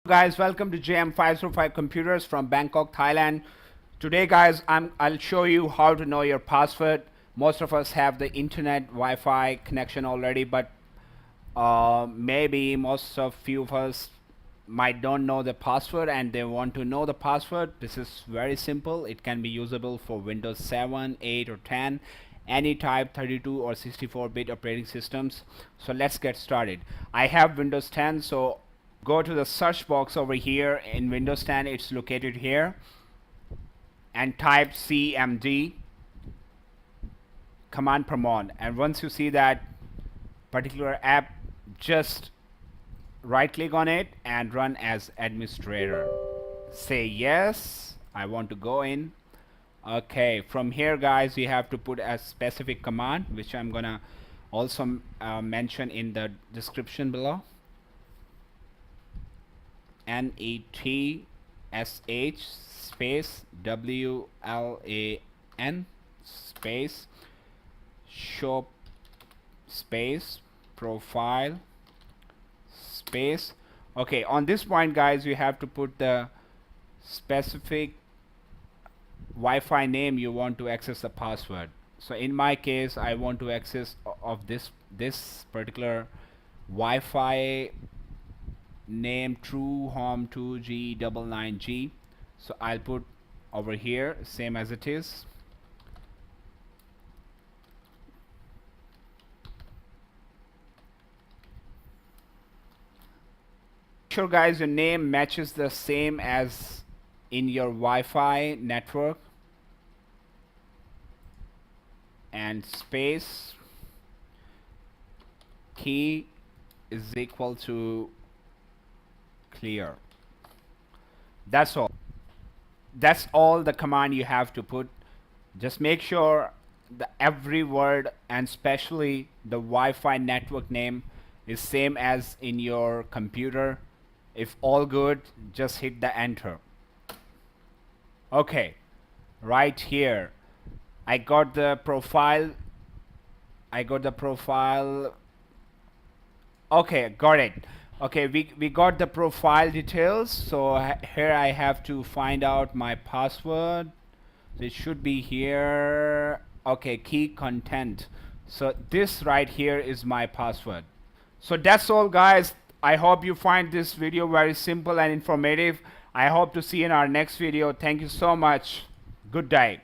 Guys, welcome to JM505 Computers from Bangkok, Thailand. Today guys, I'll show you how to know your password. Most of us have the internet Wi-Fi connection already, but maybe most of few of us might don't know the password and they want to know the password. This is very simple. It can be usable for Windows 7, 8 or 10, any type 32 or 64-bit operating systems. So let's get started. I have Windows 10, so go to the search box over here in Windows 10. It's located here, and type CMD Command, and once you see that particular app, just right click on it and run as administrator. Say yes, I want to go in. Okay, from here guys, you have to put a specific command, which I'm gonna also mention in the description below. netsh space wlan space show space profile space. Okay, on this point guys, you have to put the specific Wi-Fi name you want to access the password. So in my case, I want to access of this particular Wi-Fi name true home 2G99G. So I'll put over here same as it is. Sure guys, your name matches the same as in your Wi-Fi network, and space key is equal to clear. That's all. That's all the command you have to put. Just make sure every word, and especially the Wi-Fi network name, is same as in your computer. If all good, just hit the enter. Okay, right here I got the profile. Okay, got it. Okay, we got the profile details. So here I have to find out my password. It should be here. Okay, key content. So this right here is my password. So that's all guys. I hope you find this video very simple and informative. I hope to see you in our next video. Thank you so much. Good day.